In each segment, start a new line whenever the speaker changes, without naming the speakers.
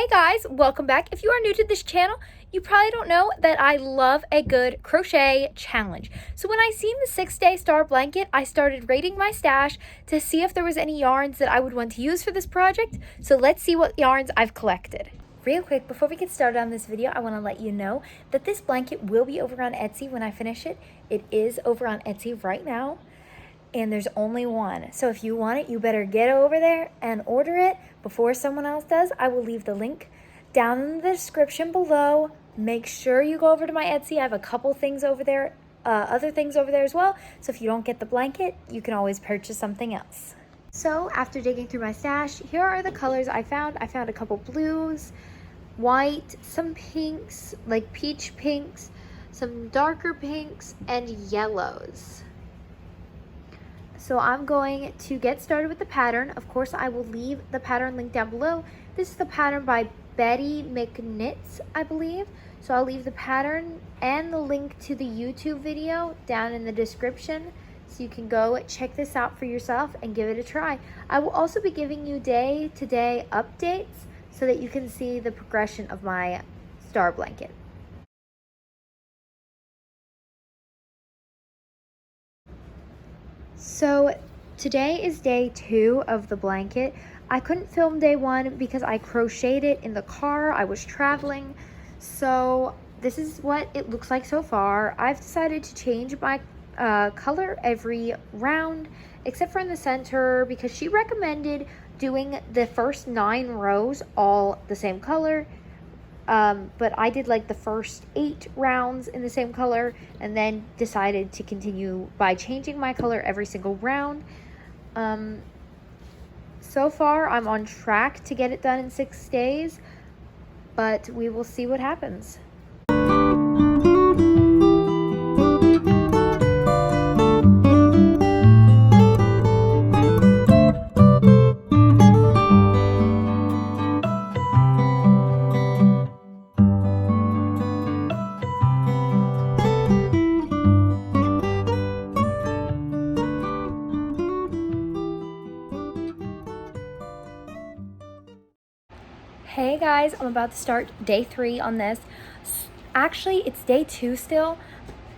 Hey guys, welcome back. If you are new to this channel, you probably don't know that I love a good crochet challenge. So when I seen the 6-day star blanket, I started raiding my stash to see if there was any yarns that I would want to use for this project. So let's see what yarns I've collected. Real quick, before we get started on this video, I want to let you know that this blanket will be over on Etsy when I finish it. It is over on Etsy right now, and there's only one. So if you want it, you better get over there and order it before someone else does. I will leave the link down in the description below. Make sure you go over to my Etsy. I have a couple things over there, other things over there as well. So if you don't get the blanket, you can always purchase something else. So after digging through my stash, here are the colors I found. I found a couple blues, white, some pinks, like peach pinks, some darker pinks, and yellows. So I'm going to get started with the pattern. Of course, I will leave the pattern link down below. This is the pattern by Betty McKnits, I believe. So I'll leave the pattern and the link to the YouTube video down in the description, so you can go check this out for yourself and give it a try. I will also be giving you day-to-day updates so that you can see the progression of my star blanket. So today is day 2 of the blanket. I couldn't film day 1 because I crocheted it in the car. I was traveling. So this is what it looks like so far. I've decided to change my color every round, except for in the center, because she recommended doing the first 9 rows all the same color. But I did like the first 8 rounds in the same color, and then decided to continue by changing my color every single round. So far I'm on track to get it done in 6 days, but we will see what happens. Hey guys, I'm about to start day 3 on this. Actually, it's day 2 still,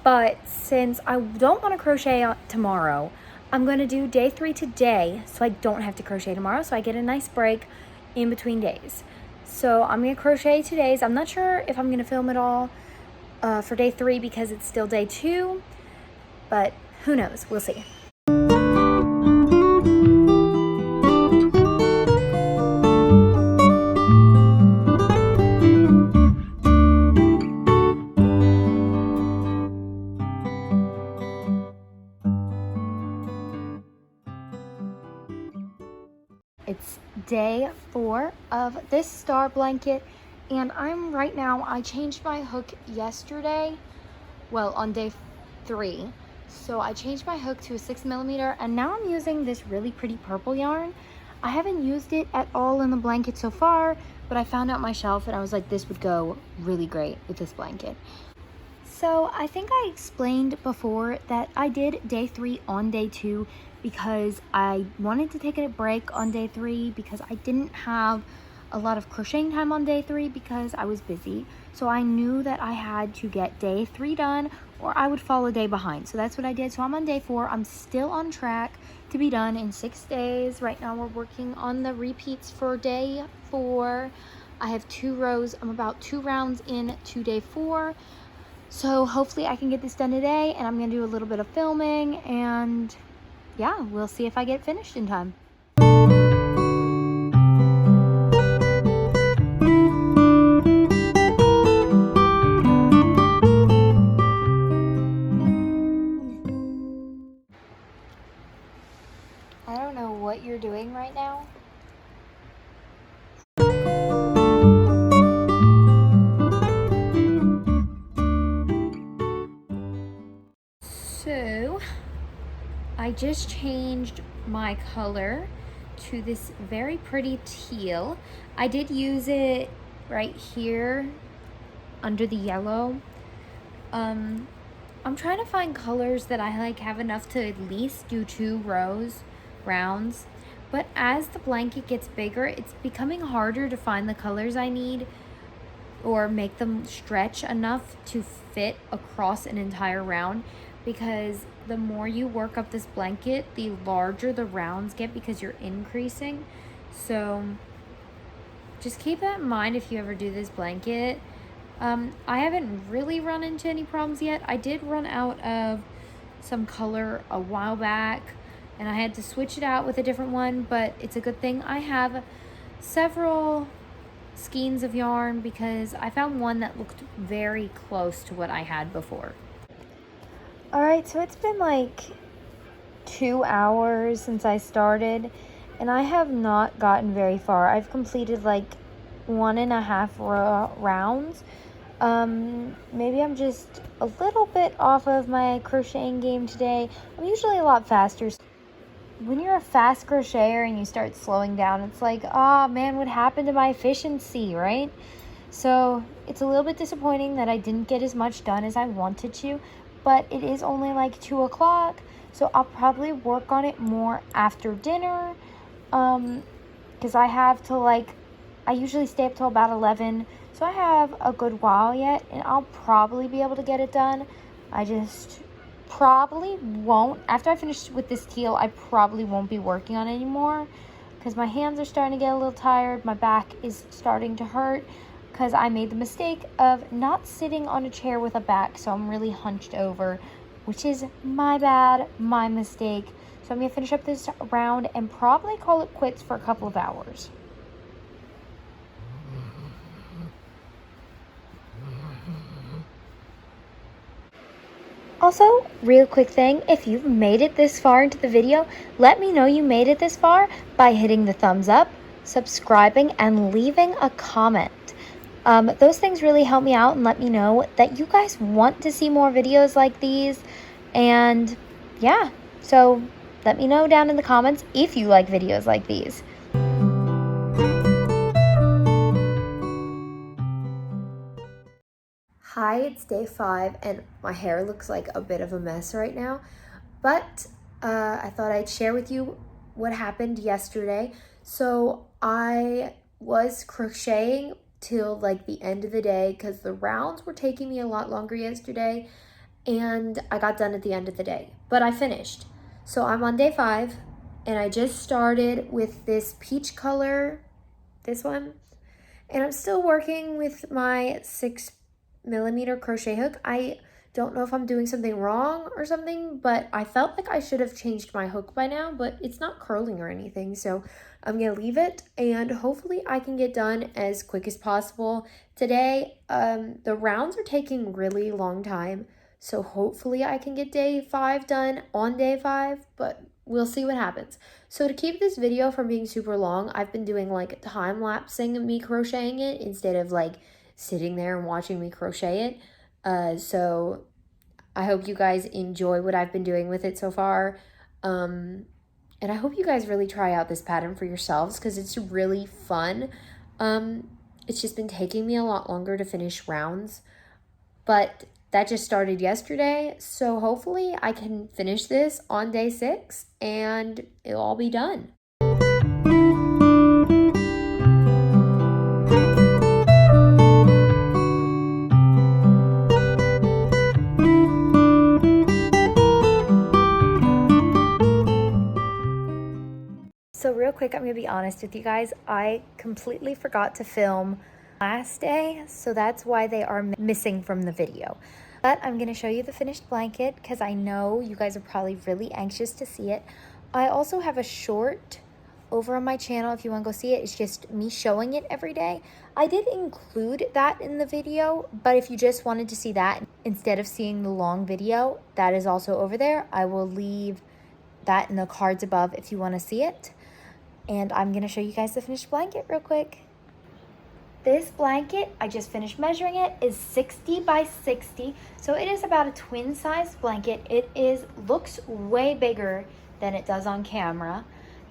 but since I don't want to crochet tomorrow, I'm going to do day 3 today so I don't have to crochet tomorrow, so I get a nice break in between days. So I'm going to crochet 2 days. I'm not sure if I'm going to film it all for day 3 because it's still day 2, but who knows? We'll see. It's day 4 of this star blanket, and I changed my hook yesterday, well, on day 3. So I changed my hook to a 6mm, and now I'm using this really pretty purple yarn. I haven't used it at all in the blanket so far, but I found out my shelf and I was like, this would go really great with this blanket. So I think I explained before that I did day 3 on day 2 because I wanted to take a break on day 3 because I didn't have a lot of crocheting time on day 3 because I was busy. So I knew that I had to get day 3 done or I would fall a day behind. So that's what I did. So I'm on day 4. I'm still on track to be done in 6 days. Right now we're working on the repeats for day 4. I have 2 rows. I'm about 2 rounds in to day 4. So hopefully I can get this done today, and I'm going to do a little bit of filming, and yeah, we'll see if I get finished in time. I don't know what you're doing right now. So I just changed my color to this very pretty teal. I did use it right here under the yellow. I'm trying to find colors that I like have enough to at least do 2 rounds, But as the blanket gets bigger, it's becoming harder to find the colors I need or make them stretch enough to fit across an entire round, because the more you work up this blanket, the larger the rounds get because you're increasing. So just keep that in mind if you ever do this blanket. I haven't really run into any problems yet. I did run out of some color a while back and I had to switch it out with a different one, but it's a good thing I have several skeins of yarn because I found one that looked very close to what I had before. All right, so it's been like 2 hours since I started and I have not gotten very far. I've completed like 1.5 rounds. Maybe I'm just a little bit off of my crocheting game today. I'm usually a lot faster. When you're a fast crocheter and you start slowing down, it's like, oh man, what happened to my efficiency, right? So it's a little bit disappointing that I didn't get as much done as I wanted to, but it is only like 2 o'clock, so I'll probably work on it more after dinner, because I have to I usually stay up till about 11, so I have a good while yet, and I'll probably be able to get it done. I just probably won't. After I finish with this teal, I probably won't be working on it anymore because my hands are starting to get a little tired. My back is starting to hurt because I made the mistake of not sitting on a chair with a back, so I'm really hunched over, which is my bad, my mistake. So I'm going to finish up this round and probably call it quits for a couple of hours. Also, real quick thing, if you've made it this far into the video, let me know you made it this far by hitting the thumbs up, subscribing, and leaving a comment. Those things really help me out and let me know that you guys want to see more videos like these. And yeah, so let me know down in the comments if you like videos like these. Hi, it's day 5 and my hair looks like a bit of a mess right now, but I thought I'd share with you what happened yesterday. So I was crocheting till like the end of the day because the rounds were taking me a lot longer yesterday, and I got done at the end of the day, but I finished. So I'm on day 5 and I just started with this peach color, this one, and I'm still working with my 6mm crochet hook. I don't know if I'm doing something wrong or something, but I felt like I should have changed my hook by now, but it's not curling or anything, so I'm gonna leave it and hopefully I can get done as quick as possible today. The rounds are taking really long time, so hopefully I can get day 5 done on day 5, but we'll see what happens. So to keep this video from being super long, I've been doing like time-lapsing me crocheting it instead of like sitting there and watching me crochet it. So I hope you guys enjoy what I've been doing with it so far. And I hope you guys really try out this pattern for yourselves because it's really fun. It's just been taking me a lot longer to finish rounds, but that just started yesterday. So hopefully I can finish this on day 6 and it'll all be done. So real quick, I'm gonna be honest with you guys. I completely forgot to film last day, so that's why they are missing from the video. But I'm gonna show you the finished blanket because I know you guys are probably really anxious to see it. I also have a short over on my channel if you want to go see it. It's just me showing it every day. I did include that in the video, but if you just wanted to see that instead of seeing the long video, that is also over there. I will leave that in the cards above if you want to see it. And I'm going to show you guys the finished blanket real quick. This blanket, I just finished measuring it, is 60 by 60. So it is about a twin size blanket. It looks way bigger than it does on camera.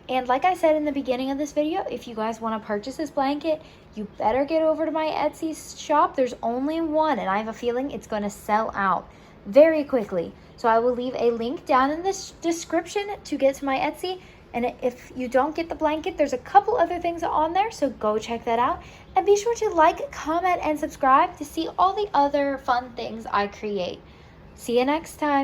And like I said in the beginning of this video, if you guys want to purchase this blanket, you better get over to my Etsy shop. There's only one, and I have a feeling it's going to sell out very quickly. So I will leave a link down in the description to get to my Etsy. And if you don't get the blanket, there's a couple other things on there, so go check that out. And be sure to like, comment, and subscribe to see all the other fun things I create. See you next time.